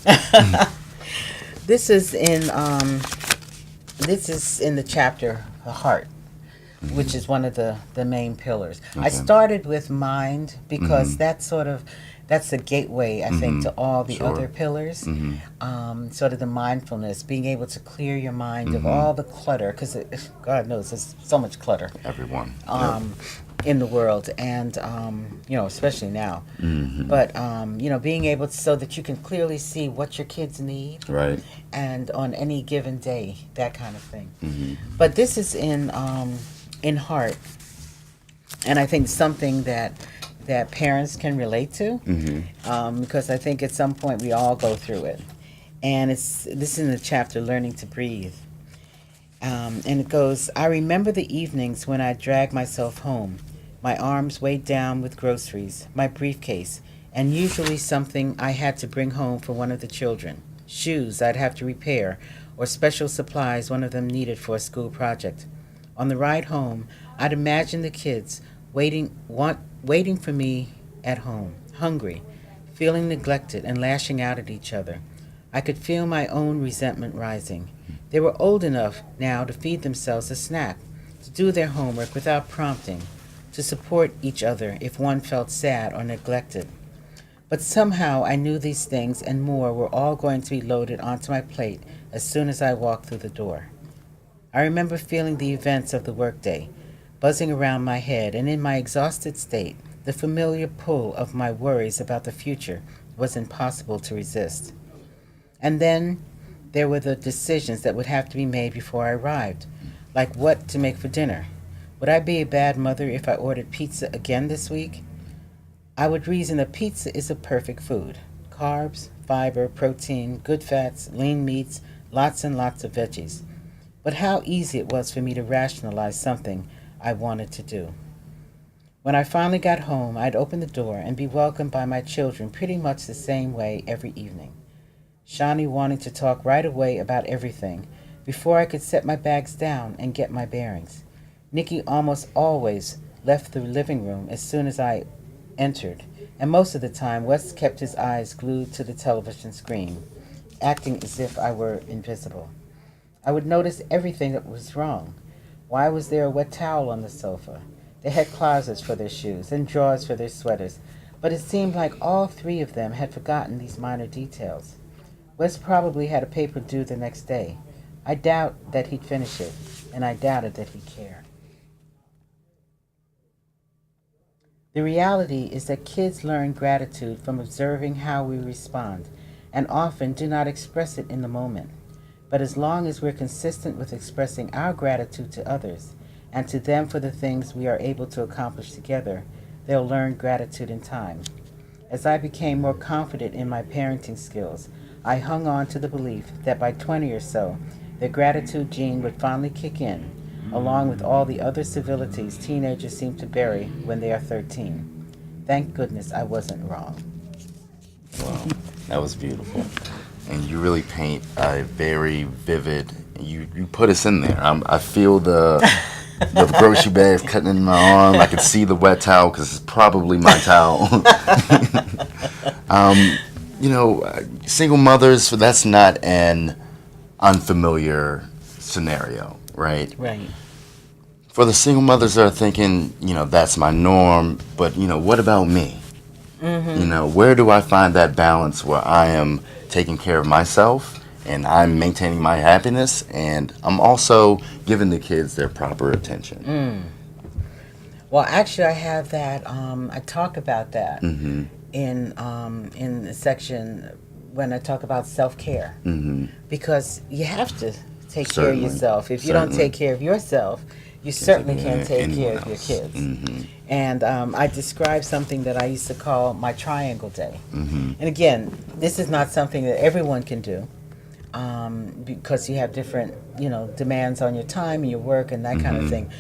[SPEAKER 2] This is in the chapter, the heart, which is one of the main pillars. I started with mind because that's the gateway, I think, to all the other pillars. Sort of the mindfulness, being able to clear your mind of all the clutter, because God knows there's so much clutter.
[SPEAKER 1] Everyone.
[SPEAKER 2] In the world, and especially now. But being able so that you can clearly see what your kids need,
[SPEAKER 1] right,
[SPEAKER 2] and on any given day, that kind of thing. But this is in heart, and I think something that parents can relate to, because I think at some point we all go through it. And this is in the chapter Learning to Breathe. And it goes, I remember the evenings when I dragged myself home, my arms weighed down with groceries, my briefcase, and usually something I had to bring home for one of the children, shoes I'd have to repair, or special supplies one of them needed for a school project. On the ride home, I'd imagine the kids waiting for me at home, hungry, feeling neglected and lashing out at each other. I could feel my own resentment rising. They were old enough now to feed themselves a snack, to do their homework without prompting, to support each other if one felt sad or neglected. But somehow I knew these things and more were all going to be loaded onto my plate as soon as I walked through the door. I remember feeling the events of the workday buzzing around my head, and in my exhausted state, the familiar pull of my worries about the future was impossible to resist. And then there were the decisions that would have to be made before I arrived, like what to make for dinner. Would I be a bad mother if I ordered pizza again this week? I would reason that pizza is a perfect food. Carbs, fiber, protein, good fats, lean meats, lots and lots of veggies. But how easy it was for me to rationalize something I wanted to do. When I finally got home, I'd open the door and be welcomed by my children pretty much the same way every evening. Shawnee wanting to talk right away about everything before I could set my bags down and get my bearings. Nikki almost always left the living room as soon as I entered, and most of the time Wes kept his eyes glued to the television screen, acting as if I were invisible. I would notice everything that was wrong. Why was there a wet towel on the sofa? They had closets for their shoes and drawers for their sweaters, but it seemed like all three of them had forgotten these minor details. Wes probably had a paper due the next day. I doubt that he'd finish it, and I doubted that he'd care. The reality is that kids learn gratitude from observing how we respond, and often do not express it in the moment. But as long as we're consistent with expressing our gratitude to others, and to them for the things we are able to accomplish together, they'll learn gratitude in time. As I became more confident in my parenting skills, I hung on to the belief that by 20 or so, the gratitude gene would finally kick in, along with all the other civilities teenagers seem to bury when they are 13. Thank goodness I wasn't wrong.
[SPEAKER 1] Wow, that was beautiful. And you really paint a very vivid. You put us in there. I feel the grocery bags cutting in my arm. I can see the wet towel because it's probably my towel. Single mothers. That's not an unfamiliar scenario, right?
[SPEAKER 2] Right.
[SPEAKER 1] For the single mothers that are thinking, that's my norm. But what about me? Mm-hmm. Where do I find that balance where I am taking care of myself and I'm maintaining my happiness and I'm also giving the kids their proper attention?
[SPEAKER 2] Well, actually, I have that. I talk about that in the section when I talk about self-care, because you have to take care of yourself. If you don't take care of yourself, you certainly can't take care of your kids. And I described something that I used to call my triangle day. And again, this is not something that everyone can do, because you have different, demands on your time and your work and that kind of thing.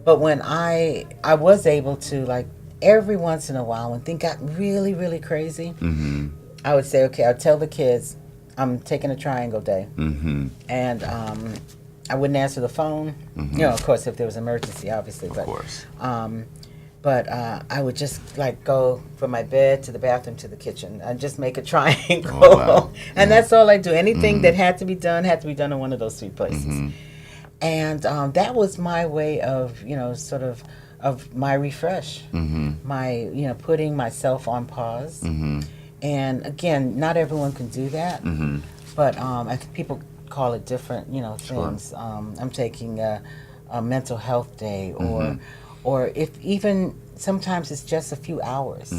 [SPEAKER 2] But when I was able to, like, every once in a while, when things got really, really crazy, I would say, okay, I'll tell the kids I'm taking a triangle day. And I wouldn't answer the phone. Of course, if there was an emergency, obviously. But,
[SPEAKER 1] of course.
[SPEAKER 2] But I would just go from my bed to the bathroom to the kitchen and just make a triangle.
[SPEAKER 1] Oh, wow.
[SPEAKER 2] And that's all I do. Anything that had to be done in one of those three places. And that was my way of, sort of my refresh, my, putting myself on pause. And again, not everyone can do that, but I think people call it different, things. Sure. I'm taking a mental health day, or if even sometimes it's just a few hours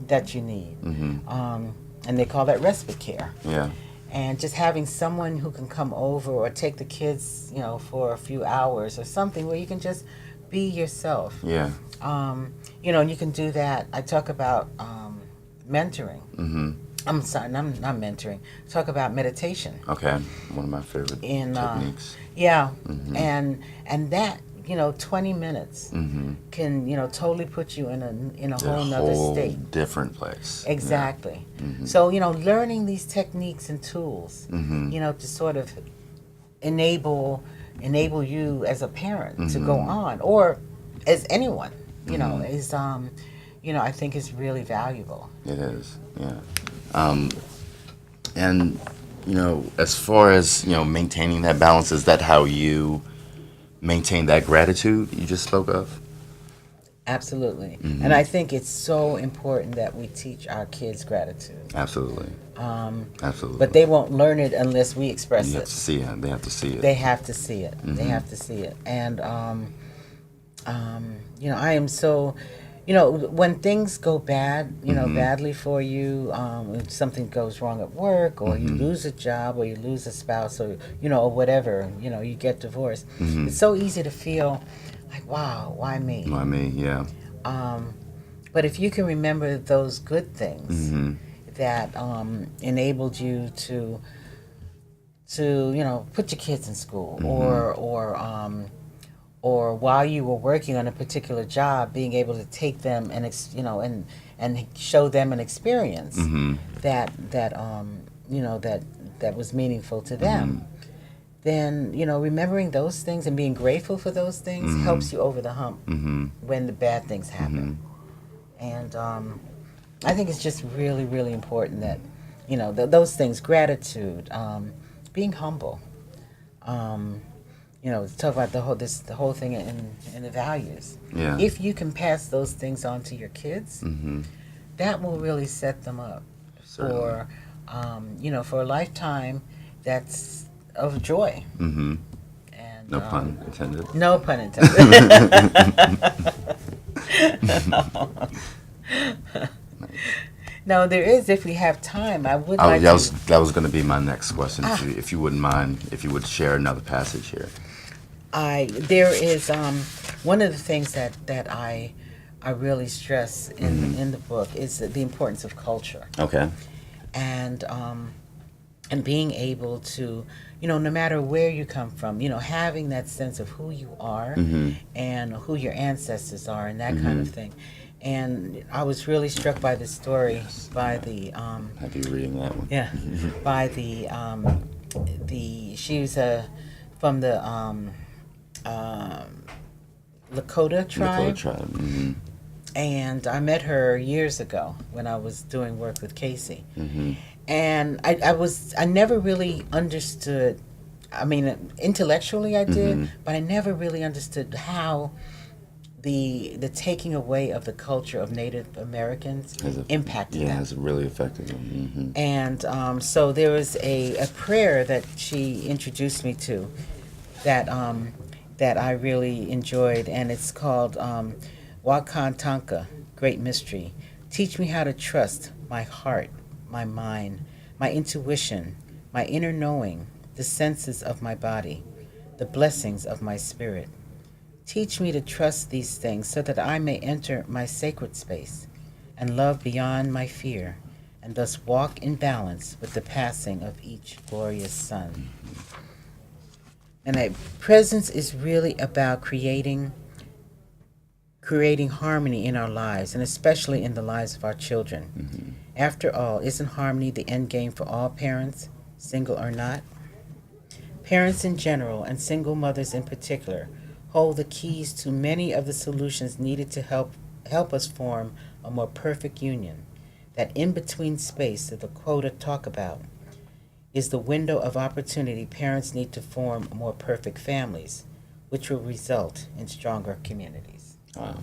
[SPEAKER 2] that you need, and they call that respite care. Yeah. And just having someone who can come over or take the kids, for a few hours or something where you can just be yourself. Yeah. And you can do that. I talk about mentoring. I'm sorry, I'm not mentoring. Talk about meditation.
[SPEAKER 1] Okay, one of my favorite techniques.
[SPEAKER 2] Yeah, and that 20 minutes can a whole state,
[SPEAKER 1] different place.
[SPEAKER 2] Exactly. Yeah. So learning these techniques and tools, to sort of enable you as a parent to go on, or as anyone, is I think is really valuable.
[SPEAKER 1] It is, yeah. And as far as maintaining that balance, is that how you maintain that gratitude you just spoke of?
[SPEAKER 2] Absolutely. And I think it's so important that we teach our kids gratitude.
[SPEAKER 1] Absolutely. Absolutely.
[SPEAKER 2] But they won't learn it unless we express
[SPEAKER 1] You have
[SPEAKER 2] it.
[SPEAKER 1] to see it. They have to see it.
[SPEAKER 2] They have to see it. They have to see it. And, I am so, when things go bad, badly for you, if something goes wrong at work, or you lose a job, or you lose a spouse, or, or whatever, you get divorced, it's so easy to feel like, wow, why me?
[SPEAKER 1] Why me? Yeah.
[SPEAKER 2] But if you can remember those good things that enabled you to put your kids in school, or while you were working on a particular job, being able to take them and and show them an experience that was meaningful to them, then remembering those things and being grateful for those things helps you over the hump when the bad things happen. And I think it's just really, really important that those things, gratitude, being humble. Talk about the whole thing in the values.
[SPEAKER 1] Yeah.
[SPEAKER 2] If you can pass those things on to your kids, that will really set them up
[SPEAKER 1] Certainly.
[SPEAKER 2] for a lifetime that's of joy. And
[SPEAKER 1] No pun intended.
[SPEAKER 2] no pun intended. No, there is. If we have time, I would like
[SPEAKER 1] that
[SPEAKER 2] to.
[SPEAKER 1] that was going to be my next question. If you wouldn't mind, if you would share another passage here.
[SPEAKER 2] There is one of the things that I really stress in the book is the importance of culture,
[SPEAKER 1] Okay.
[SPEAKER 2] and being able to no matter where you come from, having that sense of who you are and who your ancestors are and that kind of thing. And I was really struck by this story by the
[SPEAKER 1] Have you reading that one?
[SPEAKER 2] yeah by the she was from the Lakota tribe.
[SPEAKER 1] Lakota tribe.
[SPEAKER 2] And I met her years ago when I was doing work with Casey. And I never really understood, I mean, intellectually I did, but I never really understood how the taking away of the culture of Native Americans impacted them.
[SPEAKER 1] Has really affected them.
[SPEAKER 2] And so there was a prayer that she introduced me to that I really enjoyed, and it's called Wakantanka, Great Mystery. Teach me how to trust my heart, my mind, my intuition, my inner knowing, the senses of my body, the blessings of my spirit. Teach me to trust these things so that I may enter my sacred space and love beyond my fear, and thus walk in balance with the passing of each glorious sun. And that presence is really about creating harmony in our lives, and especially in the lives of our children. After all, isn't harmony the end game for all parents, single or not? Parents in general, and single mothers in particular, hold the keys to many of the solutions needed to help us form a more perfect union. That in-between space that the quota talk about is the window of opportunity parents need to form more perfect families, which will result in stronger communities.
[SPEAKER 1] Wow.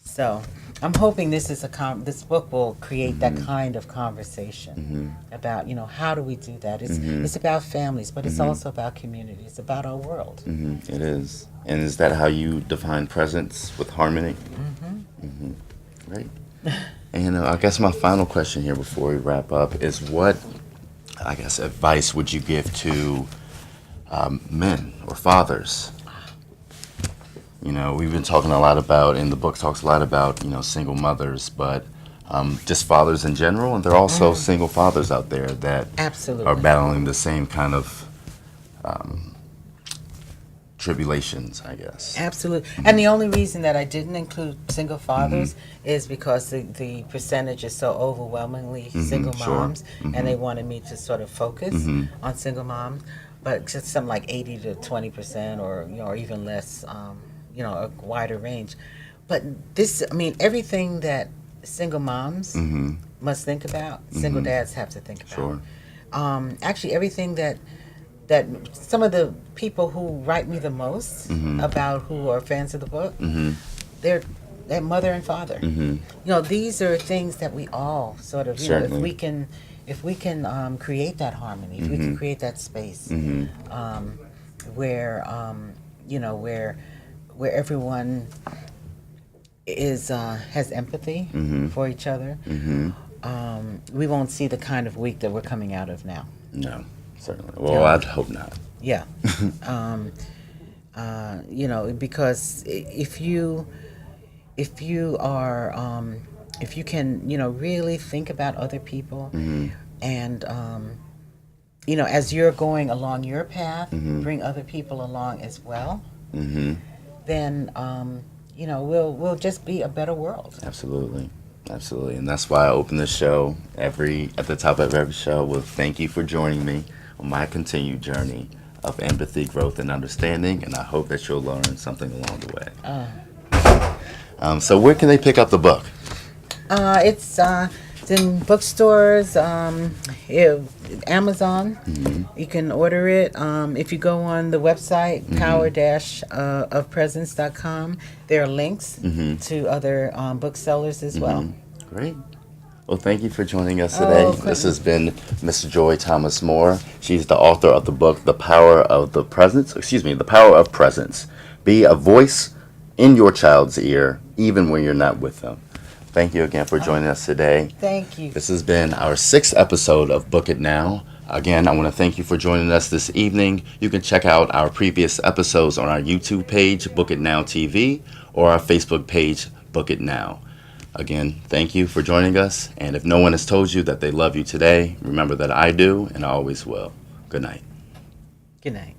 [SPEAKER 2] So I'm hoping this book will create that kind of conversation about how do we do that. It's about families, but it's also about community. It's about our world.
[SPEAKER 1] It is. And is that how you define presence with harmony? Great. And I guess my final question here before we wrap up is what, I guess, advice would you give to men or fathers? We've been talking a lot about, and the book talks a lot about, single mothers, but just fathers in general, and there are also single fathers out there that
[SPEAKER 2] Absolutely.
[SPEAKER 1] are battling the same kind of tribulations, I guess.
[SPEAKER 2] Absolutely. And the only reason that I didn't include single fathers is because the percentage is so overwhelmingly single
[SPEAKER 1] sure.
[SPEAKER 2] moms, and they wanted me to sort of focus on single moms, but just something like 80 to 20%, or even less, a wider range. but this, I mean, everything that single moms must think about, single dads have to think about.
[SPEAKER 1] Sure.
[SPEAKER 2] Actually, everything that some of the people who write me the most about, who are fans of the book, they're their mother and father. You know, these are things that we all sort of, you know,
[SPEAKER 1] Certainly.
[SPEAKER 2] if we can create that harmony, if we can create that space where you know, where everyone is has empathy for each other, we won't see the kind of week that we're coming out of now.
[SPEAKER 1] No, certainly. Well, I'd hope not.
[SPEAKER 2] Yeah. You know, because if you are if you can, you know, really think about other people and you know, as you're going along your path, bring other people along as well, then you know, we'll just be a better world.
[SPEAKER 1] Absolutely. Absolutely. And that's why I open the show at the top of every show with thank you for joining me on my continued journey of empathy, growth, and understanding. And I hope that you'll learn something along the way. So where can they pick up the book?
[SPEAKER 2] It's in bookstores, Amazon. You can order it. If you go on the website, power-ofpresence.com, there are links to other booksellers as well.
[SPEAKER 1] Great. Well, thank you for joining us today. This has been Miss Joy Thomas Moore. She's the author of the book, The Power of Presence. Be a voice in your child's ear, even when you're not with them. Thank you again for joining us today.
[SPEAKER 2] Thank you.
[SPEAKER 1] This has been our 6th episode of Book It Now. Again, I want to thank you for joining us this evening. You can check out our previous episodes on our YouTube page, Book It Now TV, or our Facebook page, Book It Now. Again, thank you for joining us. And if no one has told you that they love you today, remember that I do, and I always will. Good night.
[SPEAKER 2] Good night.